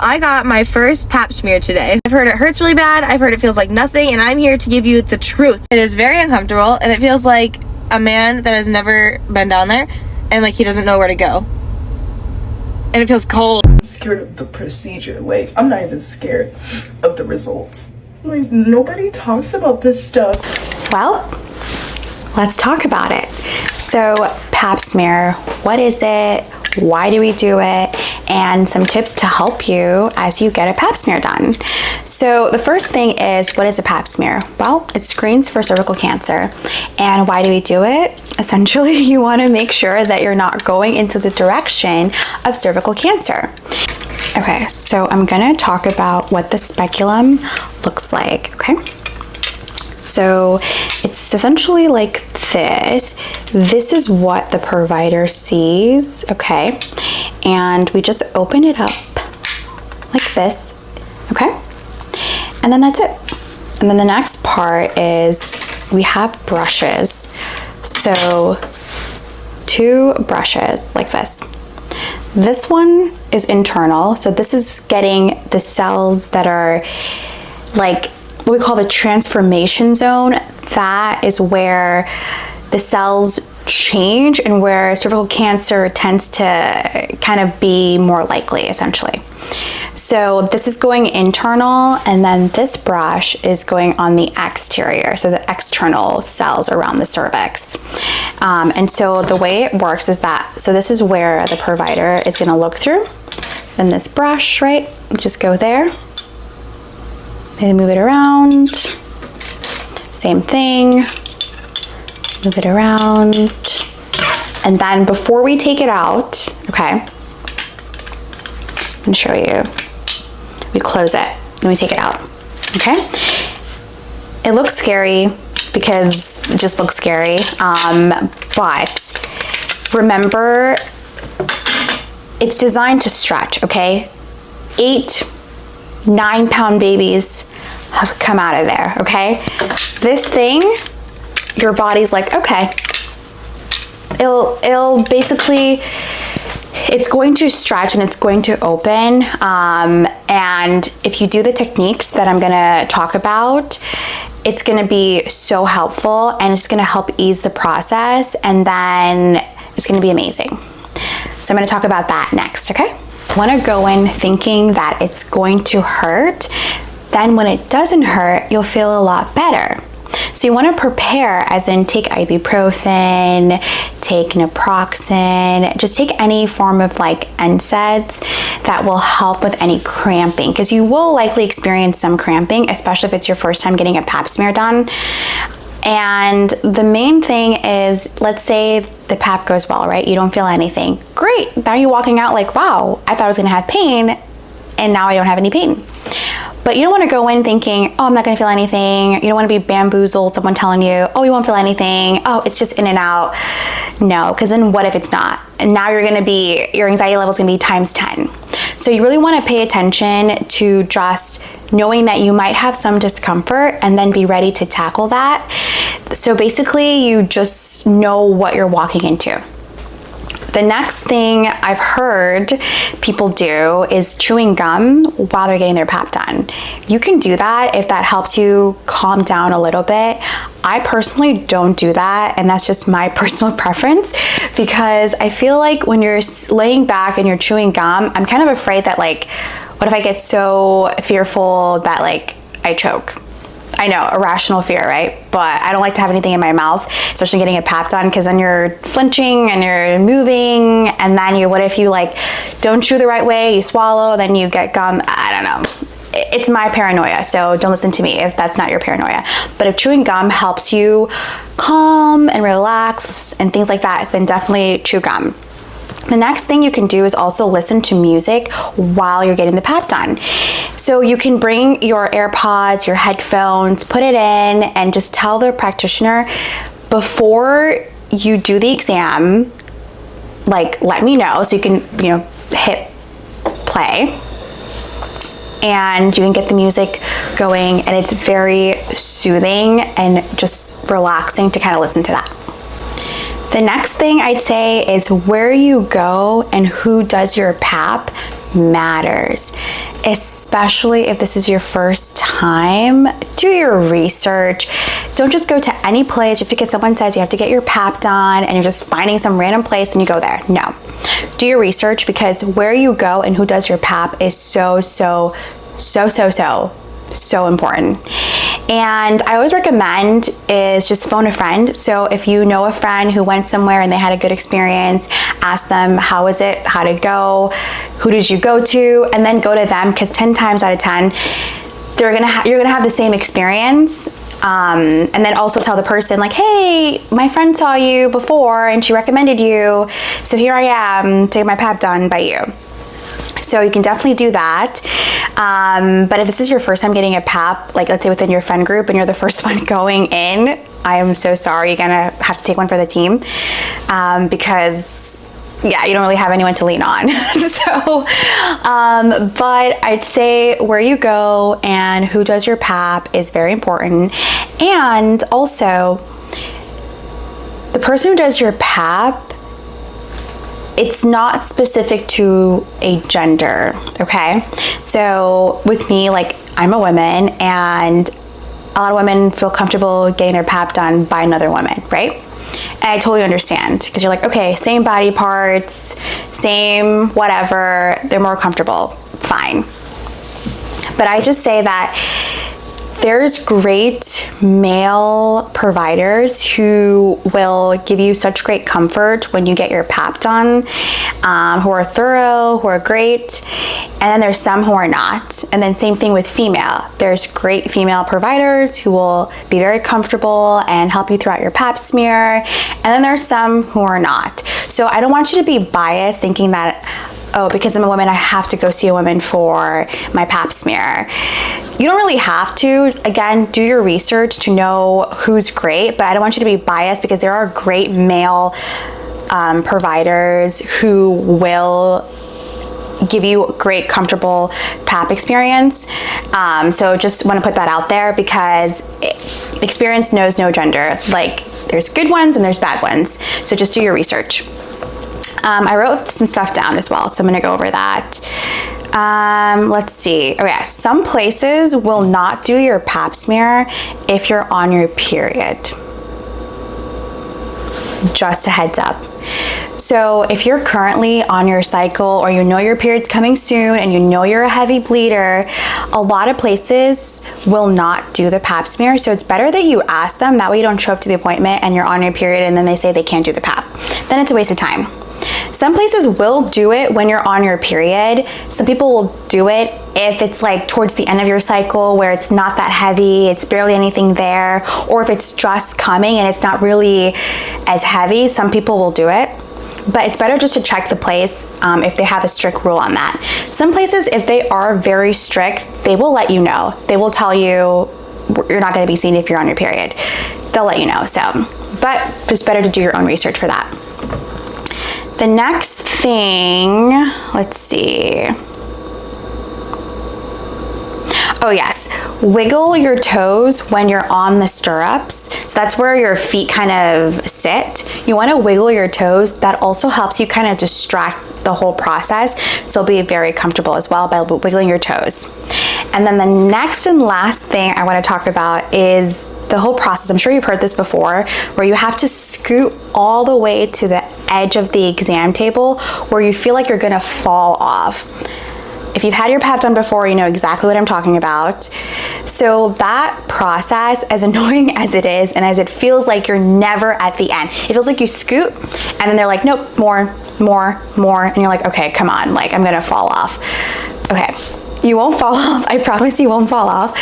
I got my first Pap smear today. I've heard it hurts really bad, I've heard it feels like nothing, and I'm here to give you the truth. It is very uncomfortable, and it feels like a man that has never been down there, and like he doesn't know where to go. And it feels cold. I'm scared of the procedure. Like, I'm not even scared of the results. Like, nobody talks about this stuff. Well, let's talk about it. So, Pap smear, what is it? Why do we do it? And some tips to help you as you get a Pap smear done. So the first thing is, what is a Pap smear? Well, it screens for cervical cancer. And why do we do it? Essentially, you want to make sure that you're not going into the direction of cervical cancer. Okay, so I'm gonna talk about what the speculum looks like, okay? So it's essentially like this. This is what the provider sees, okay? And we just open it up like this, okay? And then that's it. And then the next part is we have brushes. So 2 brushes like this. This one is internal. So this is getting the cells that are like what we call the transformation zone. That is where the cells change and where cervical cancer tends to kind of be more likely, essentially. So this is going internal, and then this brush is going on the exterior, so the external cells around the cervix. And so the way it works is that, so this is where the provider is going to look through. Then this brush, right, just go there. And move it around. Same thing. Move it around. And then before we take it out, okay, I'm gonna show you. We close it, then we take it out, okay? It looks scary because it just looks scary, but remember, it's designed to stretch, okay? 8-9-pound babies have come out of there, okay? This thing, your body's like, okay, it'll basically, it's going to stretch and it's going to open. And if you do the techniques that I'm gonna talk about, it's gonna be so helpful, and it's gonna help ease the process, and then it's gonna be amazing. So I'm gonna talk about that next, okay? Want to go in thinking that it's going to hurt, then when it doesn't hurt, you'll feel a lot better. So you want to prepare, as in take ibuprofen, take naproxen, just take any form of like NSAIDs that will help with any cramping, because you will likely experience some cramping, especially if it's your first time getting a Pap smear done. And the main thing is, let's say the Pap goes well, right? You don't feel anything. Great. Now you're walking out like, wow, I thought I was gonna have pain, and now I don't have any pain. But you don't wanna go in thinking, oh, I'm not gonna feel anything. You don't wanna be bamboozled, someone telling you, oh, you won't feel anything. Oh, it's just in and out. No, because then what if it's not? And now your anxiety level is gonna be times 10. So you really wanna pay attention to just knowing that you might have some discomfort, and then be ready to tackle that. So basically, you just know what you're walking into. The next thing I've heard people do is chewing gum while they're getting their Pap done. You can do that if that helps you calm down a little bit. I personally don't do that, and that's just my personal preference, because I feel like when you're laying back and you're chewing gum, I'm kind of afraid that like, what if I get so fearful that like I choke? I know, irrational fear, right? But I don't like to have anything in my mouth, especially getting a Pap done, because then you're flinching and you're moving, and then what if you like don't chew the right way, you swallow, then you get gum. I don't know. It's my paranoia, so don't listen to me if that's not your paranoia. But if chewing gum helps you calm and relax and things like that, then definitely chew gum. The next thing you can do is also listen to music while you're getting the Pap done. So you can bring your AirPods, your headphones, put it in, and just tell the practitioner before you do the exam, like, let me know, so you can, hit play, and you can get the music going, and it's very soothing and just relaxing to kind of listen to that. The next thing I'd say is where you go and who does your Pap matters. especially if this is your first time, do your research. Don't just go to any place just because someone says you have to get your Pap done and you're just finding some random place and you go there. No, do your research, because where you go and who does your Pap is so important. And I always recommend is just phone a friend. So if you know a friend who went somewhere and they had a good experience, ask them, how is it, how to go, who did you go to, and then go to them, because 10 times out of 10 you're gonna have the same experience. And then also tell the person like, hey, my friend saw you before and she recommended you, so here I am to get my Pap done by you. So you can definitely do that. But if this is your first time getting a Pap, like let's say within your friend group and you're the first one going in, I am so sorry. You're gonna have to take one for the team, because yeah, you don't really have anyone to lean on. So, but I'd say where you go and who does your Pap is very important. And also, the person who does your Pap, it's not specific to a gender, okay? So with me, like, I'm a woman, and a lot of women feel comfortable getting their Pap done by another woman, right? And I totally understand, because you're like, okay, same body parts, same whatever, they're more comfortable, fine. But I just say that there's great male providers who will give you such great comfort when you get your Pap done, who are thorough, who are great, and then there's some who are not. And then same thing with female. There's great female providers who will be very comfortable and help you throughout your Pap smear, and then there's some who are not. So I don't want you to be biased thinking that, oh, because I'm a woman, I have to go see a woman for my Pap smear. You don't really have to. Again, do your research to know who's great, but I don't want you to be biased, because there are great male providers who will give you great, comfortable Pap experience. So just want to put that out there, because experience knows no gender. Like, there's good ones and there's bad ones. So just do your research. I wrote some stuff down as well, so I'm gonna go over that. Let's see. Oh yeah, some places will not do your Pap smear if you're on your period. Just a heads up. So if you're currently on your cycle, or you know your period's coming soon and you know you're a heavy bleeder, a lot of places will not do the Pap smear. So it's better that you ask them. That way you don't show up to the appointment and you're on your period and then they say they can't do the Pap. Then it's a waste of time. Some places will do it when you're on your period. Some people will do it if it's like towards the end of your cycle where it's not that heavy, it's barely anything there, or if it's just coming and it's not really as heavy, some people will do it. But it's better just to check the place if they have a strict rule on that. Some places, if they are very strict, they will let you know. They will tell you you're not gonna be seen if you're on your period. They'll let you know, so. But it's better to do your own research for that. The next thing, let's see. Oh yes, wiggle your toes when you're on the stirrups. So that's where your feet kind of sit. You want to wiggle your toes. That also helps you kind of distract the whole process. So it'll be very comfortable as well by wiggling your toes. And then the next and last thing I want to talk about is the whole process. I'm sure you've heard this before, where you have to scoot all the way to the edge of the exam table where you feel like you're gonna fall off. If you've had your Pap done before, you know exactly what I'm talking about. So that process, as annoying as it is, and as it feels like you're never at the end, it feels like you scoot and then they're like, nope, more, and you're like, okay, come on, like I'm gonna fall off. Okay, you won't fall off, I promise you won't fall off.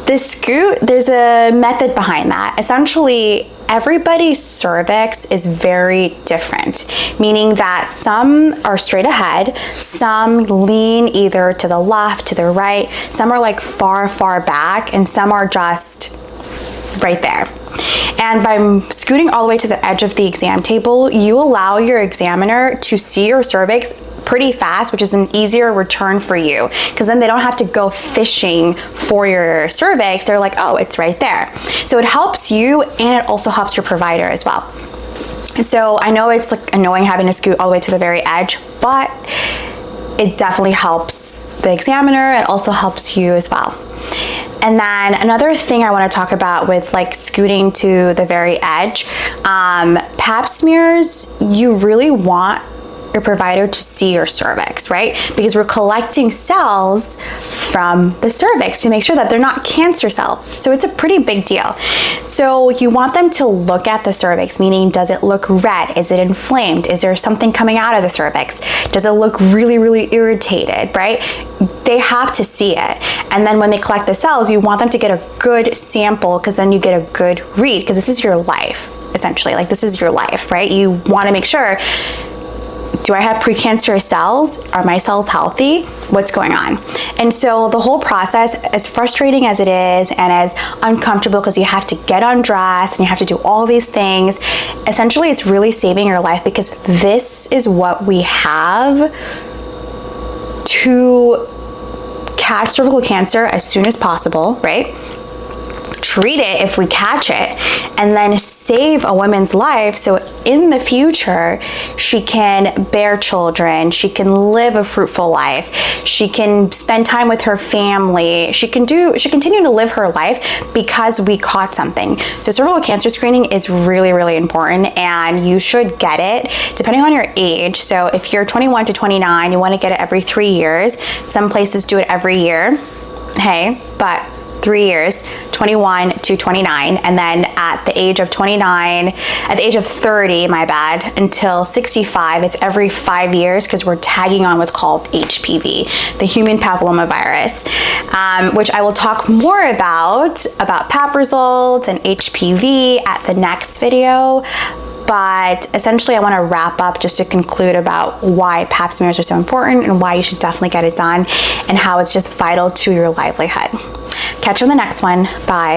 The scoot, there's a method behind that. Essentially, everybody's cervix is very different, meaning that some are straight ahead, some lean either to the left, to the right, some are like far, far back, and some are just right there. And by scooting all the way to the edge of the exam table, you allow your examiner to see your cervix pretty fast, which is an easier return for you, because then they don't have to go fishing for your cervix. They're like, oh, it's right there. So it helps you, and it also helps your provider as well. So I know it's like annoying having to scoot all the way to the very edge, but it definitely helps the examiner. It also helps you as well. And then another thing I want to talk about with like scooting to the very edge, Pap smears, you really want your provider to see your cervix, right? Because we're collecting cells from the cervix to make sure that they're not cancer cells. So it's a pretty big deal. So you want them to look at the cervix, meaning does it look red? Is it inflamed? Is there something coming out of the cervix? Does it look really, really irritated, right? They have to see it. And then when they collect the cells, you want them to get a good sample, because then you get a good read, because this is your life, essentially. Like, this is your life, right? You want to make sure, do I have precancerous cells? Are my cells healthy? What's going on? And so the whole process, as frustrating as it is and as uncomfortable, because you have to get undressed and you have to do all these things, essentially it's really saving your life, because this is what we have to catch cervical cancer as soon as possible, right? Treat it if we catch it, and then save a woman's life so in the future she can bear children, she can live a fruitful life, she can spend time with her family, she continue to live her life because we caught something. So cervical cancer screening is really, really important, and you should get it depending on your age. So if you're 21 to 29, you want to get it every 3 years. Some places do it every year, hey, but 3 years, 21 to 29, and then at the age of 30, my bad, until 65, it's every 5 years, because we're tagging on what's called HPV, the human papillomavirus, which I will talk more about Pap results and HPV at the next video. But essentially I want to wrap up just to conclude about why Pap smears are so important and why you should definitely get it done, and how it's just vital to your livelihood. Catch you on the next one. Bye.